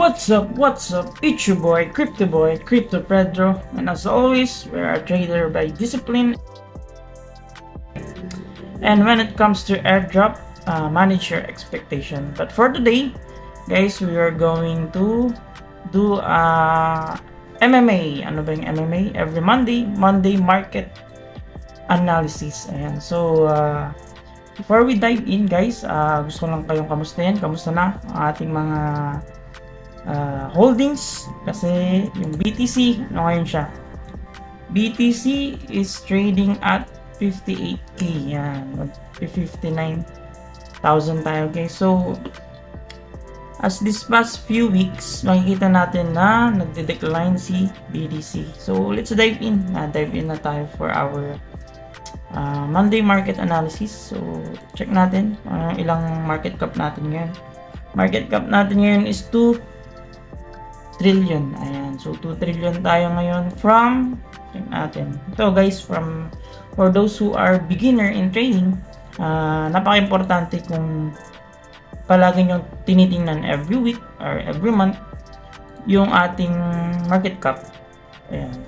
What's up? What's up? It's your boy, Crypto Pedro, and as always, we're a trader by discipline. And when it comes to airdrop, manage your expectation. But for today, guys, we are going to do MMA. Ano ba yung MMA? Every Monday market analysis. Ayan. So, before we dive in, guys, gusto ko lang kayong kamustahin. Kamusta na ang ating mga holdings? Kasi yung BTC, ano ngayon siya? BTC is trading at 58k. Yan. 59,000 tayo, guys. So, as this past few weeks, makikita natin na nagde-decline si BTC. So, let's dive in. Dive in na tayo for our Monday market analysis. So, check natin ilang market cap natin ngayon. Market cap natin ngayon is 2 trillion. Ayan. So, 2 trillion tayo ngayon from, check natin. Ito, guys, for those who are beginner in trading, napaka-importante kung palagi nyo tinitingnan every week or every month yung ating market cap. Ayan.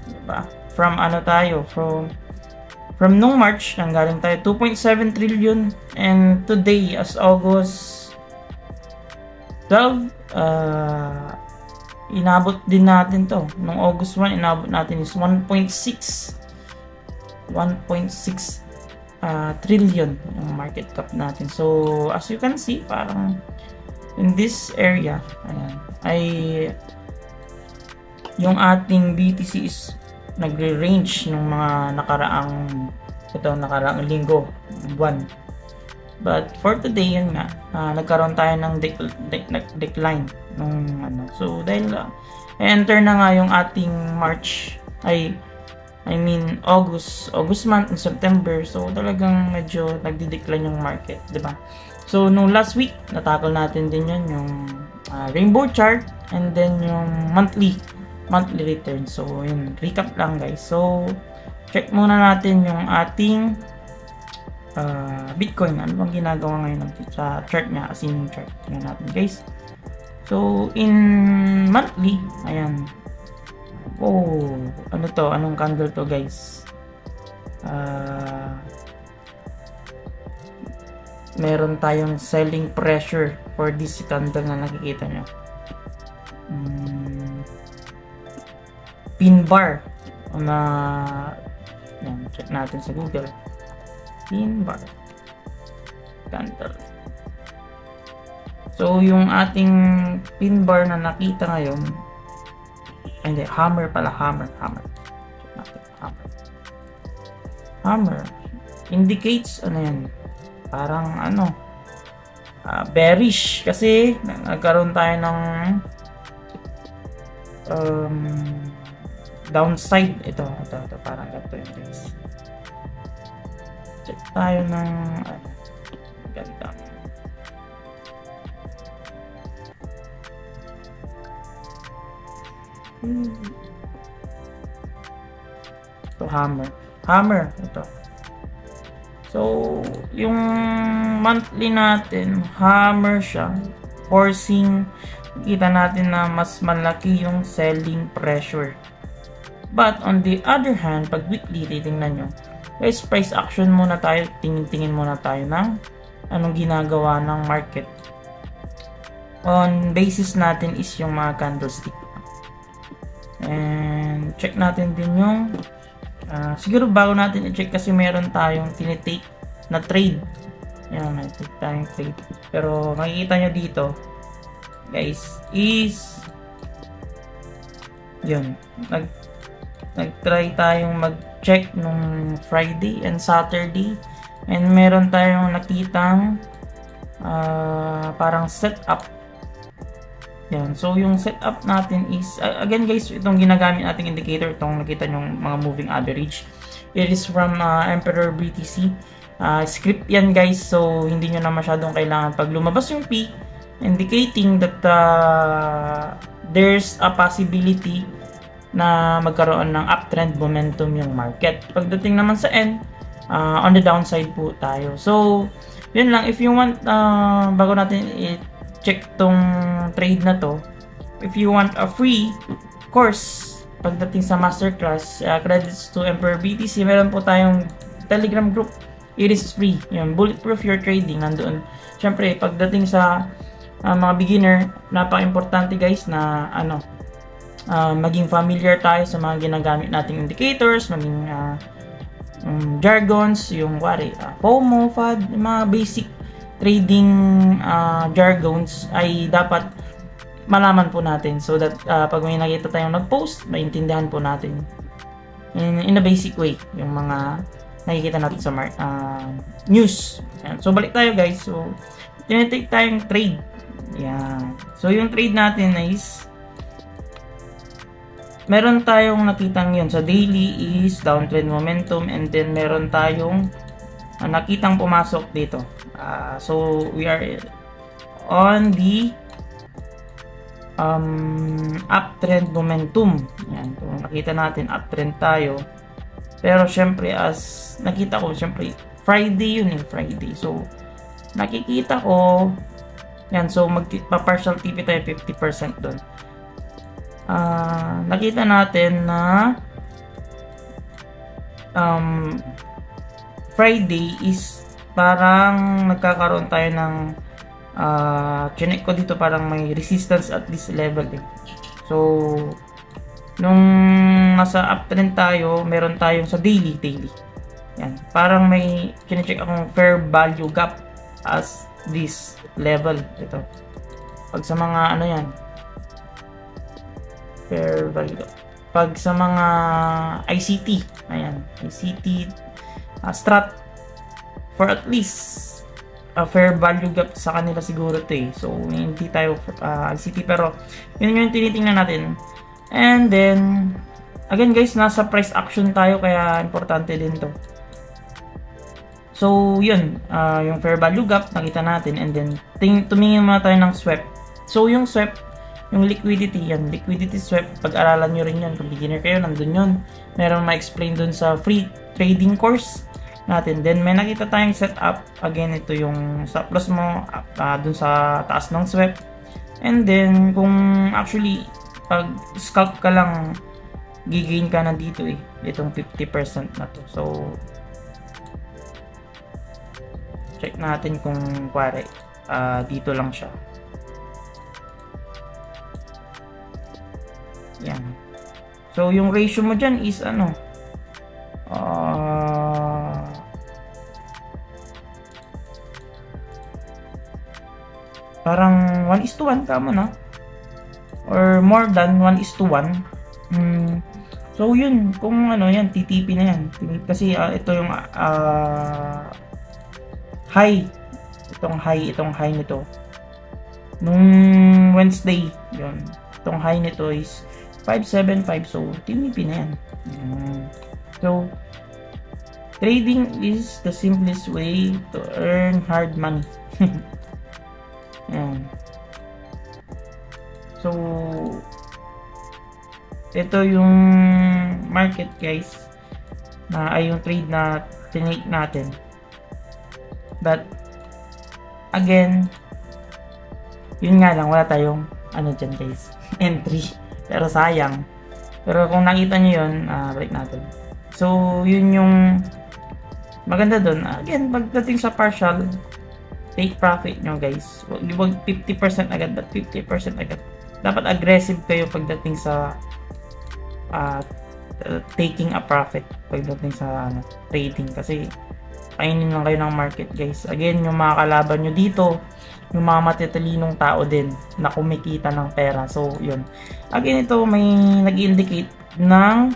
Diba? From ano tayo? From nung March, nanggaling tayo 2.7 trillion, and today as August 12, inabot din natin to. Nung August 1, inabot natin is 1.6 trillion yung market cap natin. So, as you can see, parang in this area, ayan, ay yung ating BTC is nagre-range ng mga nakaraang linggo, buwan. But for today, yun nga, nagkaroon tayo ng decline nung ano. So, dahil enter na nga yung ating March, August month and September. So, talagang medyo nagdi-decline yung market, diba? So, nung last week, natakal natin din yun, yung rainbow chart, and then yung monthly return. So, yun, recap lang, guys. So, check muna natin yung ating Bitcoin. Ano bang ginagawa ngayon sa chart niya, ascending chart. Tingnan natin, guys. So, in monthly, ayan. Oh, ano to? Anong candle to, guys? Meron tayong selling pressure for this candle na nakikita nyo. Pin bar na yan, check natin sa Google. Pin bar candle. So, yung ating pin bar na nakita ngayon, hindi, hammer pala, hammer. Check natin, hammer indicates ano yan, parang ano, bearish, kasi nagkaroon tayo ng downside. Ito parang ganito yun, guys. Check tayo ng ganda. Ito, hammer ito. So, yung monthly natin, hammer siya, forcing, kita natin na mas malaki yung selling pressure. But on the other hand, pag weekly, titingnan nyo, guys, price action muna tayo, tingin muna tayo ng anong ginagawa ng market. On basis natin is yung mga candlestick. And check natin din yung siguro bago natin i-check, kasi meron tayong tinitake na trade. Yan, nag-take tayong trade. Pero makikita nyo dito, guys, is yun, nag-try tayong mag-check nung Friday and Saturday, and meron tayong nakitang parang setup. Yan. So, yung setup natin is, again, guys, itong ginagamit nating indicator, itong nakita nyong mga moving average, it is from Emperor BTC. Script yan, guys, so hindi nyo na masyadong kailangan. Pag lumabas yung peak, indicating that there's a possibility na magkaroon ng uptrend momentum yung market. Pagdating naman sa end, on the downside po tayo. So, yun lang. If you want, bago natin check tong trade na to, if you want a free course pagdating sa masterclass, credits to Emperor BTC, meron po tayong Telegram group. It is free. Yun, bulletproof your trading, nandoon. Syempre, pagdating sa mga beginner, napaka-importante guys na maging familiar tayo sa mga ginagamit nating indicators, maging jargons, yung FOMO, FUD, yung mga basic trading jargons ay dapat malaman po natin so that pag may nakita tayong nag-post, maintindihan po natin in a basic way yung mga nakikita natin sa news. Yan. So balik tayo guys. So tinitake tayong trade. Yan. So yung trade natin is meron tayong nakitang yun sa daily is downtrend momentum, and then meron tayong nakitang pumasok dito. So we are on the uptrend momentum. Yan. So nakita natin uptrend tayo. Pero syempre as nakita ko, syempre Friday yun Friday. So nakikita ko yan, so magpa-partial TP tayo 50% doon. Nakita natin na Friday is parang nagkakaroon tayo ng chinek ko dito, parang may resistance at this level So nung nasa uptrend tayo, meron tayong sa daily. Yan, parang may chinecheck akong fair value gap as this level. Ito. Pag sa mga yan, fair value gap. Pag sa mga ICT, ayan, ICT strat, for at least a fair value gap sa kanila siguro So hindi tayo ICT, pero yun yung tinitingnan natin. And then again guys, nasa price action tayo, kaya importante din to. So yun, yung fair value gap nakita natin, and then tumingin muna tayo ng swap. So yung swap, yung liquidity, liquidity swap, pag-aralan nyo rin yan kung beginner kayo, nandun yun. Meron ma-explain dun sa free trading course natin. Then may nakita tayong setup, again ito yung stop loss mo dun sa taas ng swap. And then kung actually pag scalp ka lang, gigain ka na dito itong 50% na to. So check natin kung kuwari dito lang siya. Yan. So yung ratio mo dyan is parang 1:1 kamo na, or more than 1:1. So yun, kung yan, TTP na yan. Kasi ito yung high. Itong high nito nung Wednesday. Yun. Itong high nito is 575. So TTP na yan. So trading is the simplest way to earn hard money. Yan. So ito yung market guys, ay yung trade na tinake natin. But again, yun nga lang, wala tayong dyan guys, entry. Pero sayang. Pero kung nakita nyo yun, balik natin. So yun yung maganda dun. Again, pagdating sa partial, take profit nyo guys. Huwag 50% agad, but 50% agad. Dapat aggressive kayo pagdating sa taking a profit pagdating sa trading, kasi kainin lang kayo ng market guys. Again, yung mga kalaban nyo dito, yung mga matitalinong tao din na kumikita ng pera. So yun, again, ito may nag-indicate ng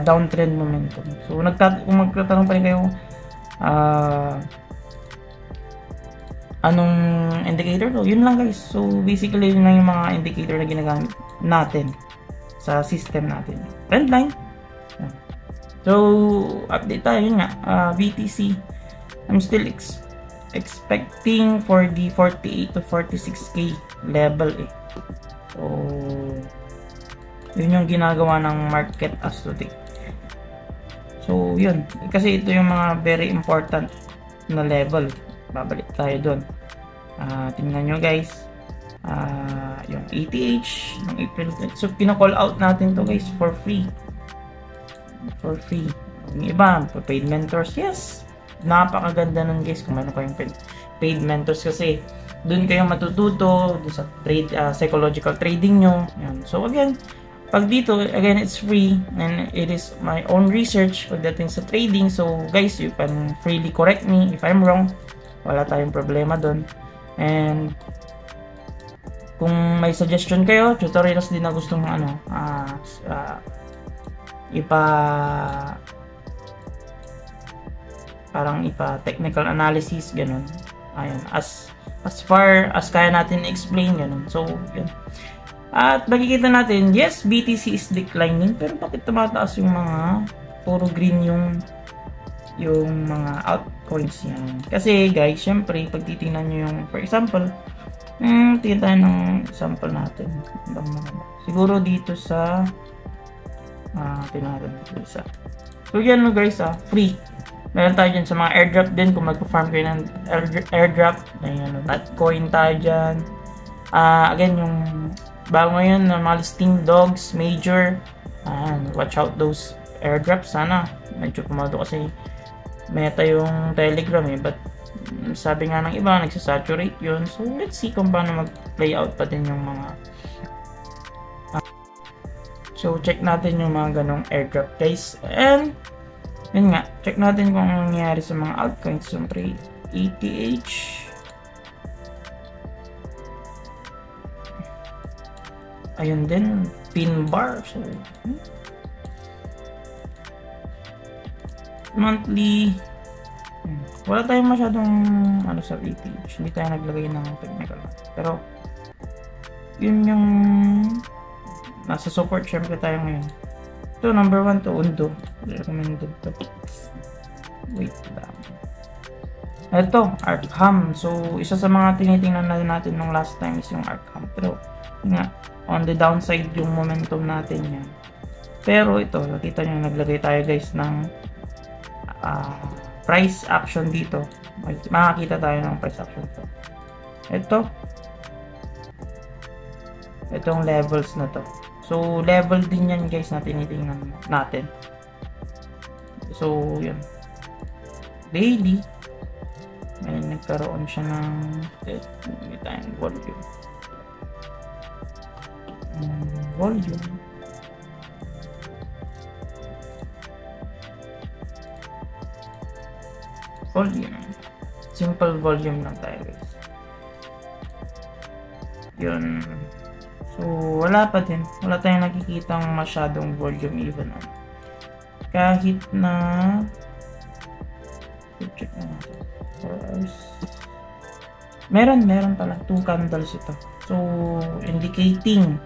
downtrend momentum. So kung magtatanong pa rin kayo anong indicator, so yun lang guys. So basically yun lang yung mga indicator na ginagamit natin sa system natin. Trendline. So update tayo, yun nga, BTC, I'm still expecting for the 48 to 46k level So yun yung ginagawa ng market as today. So yun, kasi ito yung mga very important na level. Babalik tayo doon. Tingnan nyo guys. Yung ATH ng April. So, pinaka-call out natin to guys for free. For free. Yung iba, paid mentors. Yes! Napakaganda nun guys kung meron kayong paid mentors kasi dun kayo matututo dun sa trade, psychological trading nyo. Yan. So, again, pag dito, again, it's free and it is my own research pagdating sa trading. So, guys, you can freely correct me if I'm wrong. Wala tayong problema dun. And kung may suggestion kayo, tutorials din na gustong parang technical analysis, ganun. Ayun, as far as kaya natin explain, ganun. So, yun. At makikita natin, yes, BTC is declining, pero bakit tumataas yung mga puro green yung mga altcoins yan? Kasi guys, syempre, pag titingnan nyo yung, for example, tingnan tayo ng example natin. Siguro dito sa tingnan natin dito sa. So yan no guys, free. Meron tayo dyan sa mga airdrop din kung magpa-farm kayo ng airdrop. Ayun, Litecoin tayo dyan. Again, yung bago ngayon na mga listing dogs, major. Watch out those airdrops. Sana medyo pumaldo kasi meta yung Telegram but sabi nga ng iba, nagsasaturate yun. So, let's see kung paano mag-play out pa din yung mga so, check natin yung mga ganong airdrop guys. And yun nga, check natin kung ano nangyayari sa mga altcoins. Siyempre, ETH. Ayun din, pin bar. So, monthly. Wala tayong masyadong sa ETH. Hindi tayo naglagay ng technical. Pero, yun yung nasa support syempre tayo ngayon. Ito, number 1 to Undo. Recommended to. Wait lang. Ito, Arkham. So, isa sa mga tinitingnan natin nung last time is yung Arkham. Pero, nga, on the downside yung momentum natin yan. Pero ito, nakita nyo, naglagay tayo guys ng price action dito. Makakita tayo ng price action dito. Itong levels na to. So, level din yan guys na tinitingnan natin. So, yun. Daily. May nagkaroon siya ng may tayong volume. Volume. Simple volume lang tayo guys. Yun. So, wala pa din. Wala tayong nakikitang masyadong volume even on. Kahit na check na natin. 4 hours. Meron pala 2 candles ito. So, indicating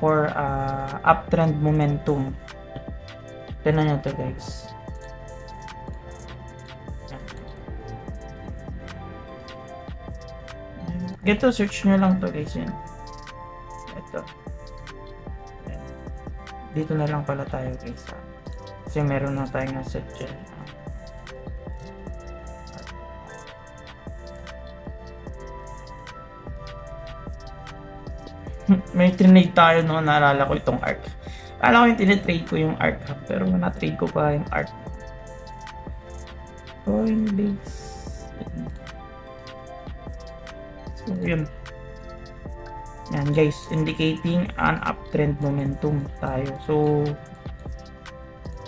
for uptrend momentum. Tignan nyo to guys. Ito, search nyo lang to guys yan. Ito. Dito na lang pala tayo guys. Kasi meron na tayong na-set dyan. May trinade tayo noon, naalala ko itong ARK. Akala ko yung tinitrade ko yung ARK, pero na-trade ko pa yung ARK. Coinbase. So, yun. Yan guys, indicating an uptrend momentum tayo. So,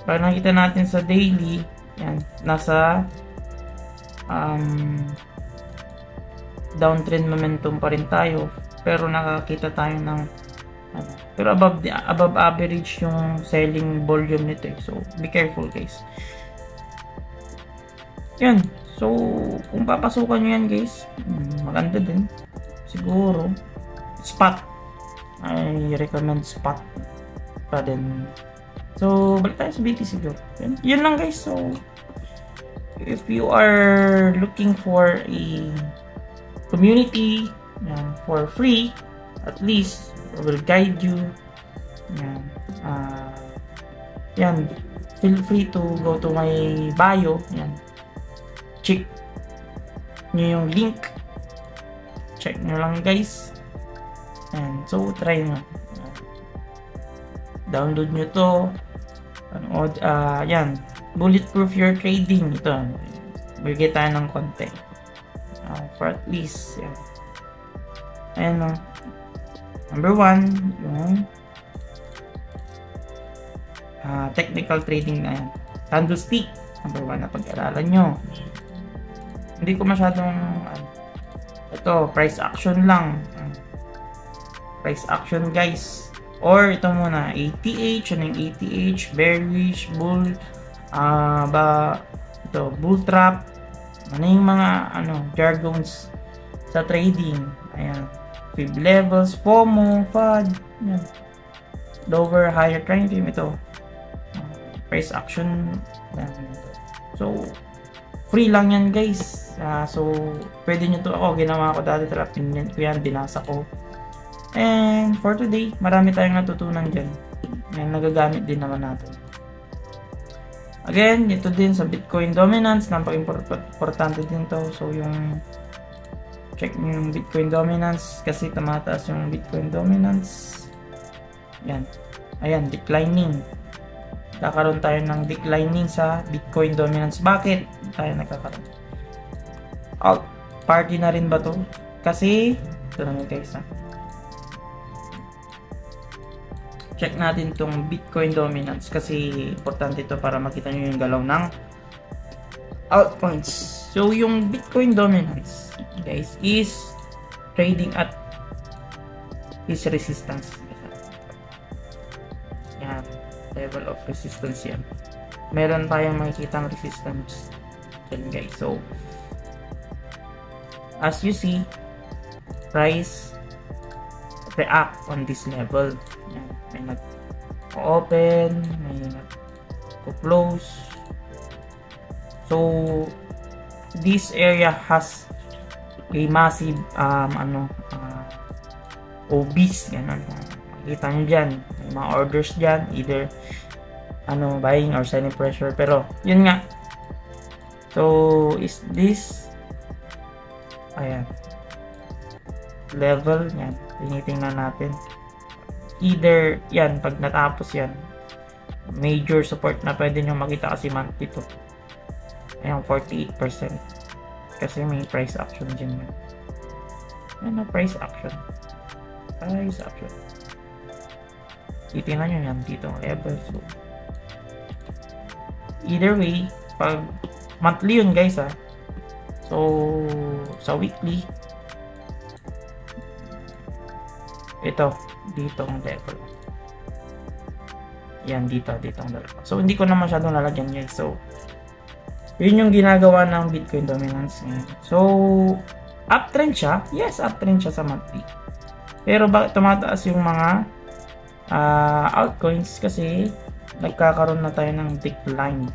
pag nakita natin sa daily, yan, nasa downtrend momentum pa rin tayo. Pero nakakita tayo ng pero above average yung selling volume nito eh. So, be careful guys. Yan. So, kung papasukan nyo yan guys, maganda din. Siguro, spot. I recommend spot pa din. So, balik tayo sa BTC Group. Yun lang guys. So, if you are looking for a community for free, at least will guide you. Yan. Feel free to go to my bio. Yan. Check nyo yung link. Check nyo lang guys. And so try nyo. Download nyo to. Yan. Bulletproof your trading. Ito. Bigay tayo ng konti. For at least. Yan. Ayan. Number 1. Yung technical trading na yan. Candlestick. Number 1 na pag-aralan nyo. Hindi ko masyadong ito, price action lang. Price action guys. Or ito muna, ATH. Ano yung ATH? Bearish, bull, bull trap. Ano yung mga jargons sa trading. Ayan. Fib levels, FOMO, FUD. Ayan. Lower, higher time frame. Ito. Price action. So, free lang yan guys. So, pwede nyo to ako. Ginawa ko dati. Pinyan ko yan. Binasa ko. And for today, marami tayong natutunan dyan. Ayan, nagagamit din naman natin. Again, ito din sa Bitcoin dominance. Napaka-importante din to. So, yung check nyo yung Bitcoin dominance. Kasi tumataas yung Bitcoin dominance. Yan. Ayan, declining. Kakaroon tayo ng declining sa Bitcoin dominance. Bakit tayo nagkakaroon? Alt party na rin ba to? Kasi, ito na guys check natin tong Bitcoin dominance kasi importante ito para makita nyo yung galaw ng altcoins. So, yung Bitcoin dominance, guys, is trading at his resistance. Yan. Level of resistance yan. Meron tayong makikitang resistance. Yan, guys. So, as you see, price react on this level. Yan. May nag-open, may nag-close. So, this area has a massive obese. Yan, makikita nyo dyan. May mga orders dyan. Either buying or selling pressure. Pero, yun nga. So, is this ayan level. Yan. Tinitingnan natin. Either, yan, pag natapos yan, major support na pwede nyo makita kasi monthly to. Ayan, 48%. Kasi may price action dyan. Yan na, price action. Price action. Titingnan nyo yan dito ang level. So, either way, pag monthly yun guys So, sa weekly, ito, dito ang level. Yan, dito ang level. So, hindi ko na masyadong lalagyan guys. So, yun yung ginagawa ng Bitcoin dominance. So, uptrend siya. Yes, uptrend siya sa monthly. Pero bakit tumataas yung mga altcoins? Kasi nagkakaroon na tayo ng decline.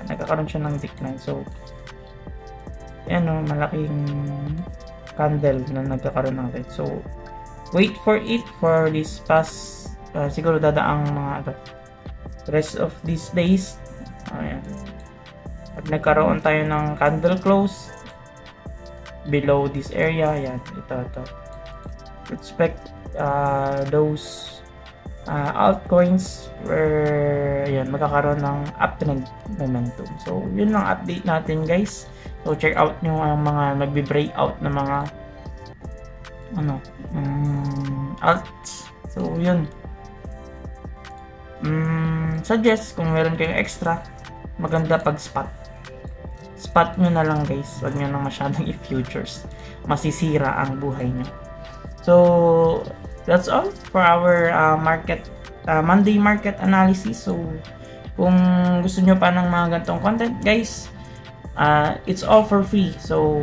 Nagkakaroon siya ng decline. So, yan malaking candle na nagkakaroon ng red. So, wait for it for this past siguro dadaang mga rest of these days. Ayan. Pag nagkaroon tayo ng candle close below this area, yan, ito. Expect those altcoins where yan, magkakaroon ng uptrend momentum. So, yun lang update natin guys. So, check out nyo ang mga magbe-breakout na mga alts. So, yun. Suggest kung meron kayong extra, maganda pag spot. Spot nyo na lang guys. Huwag nyo nang masyadong i-futures. Masisira ang buhay nyo. So, that's all for our Monday market analysis. So, kung gusto nyo pa ng mga ganitong content guys, it's all for free. So,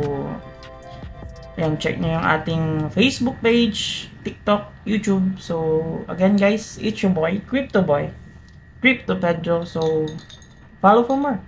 yan, check nyo yung ating Facebook page, TikTok, YouTube. So, again guys, it's your boy, Crypto Pedro. So, follow for more.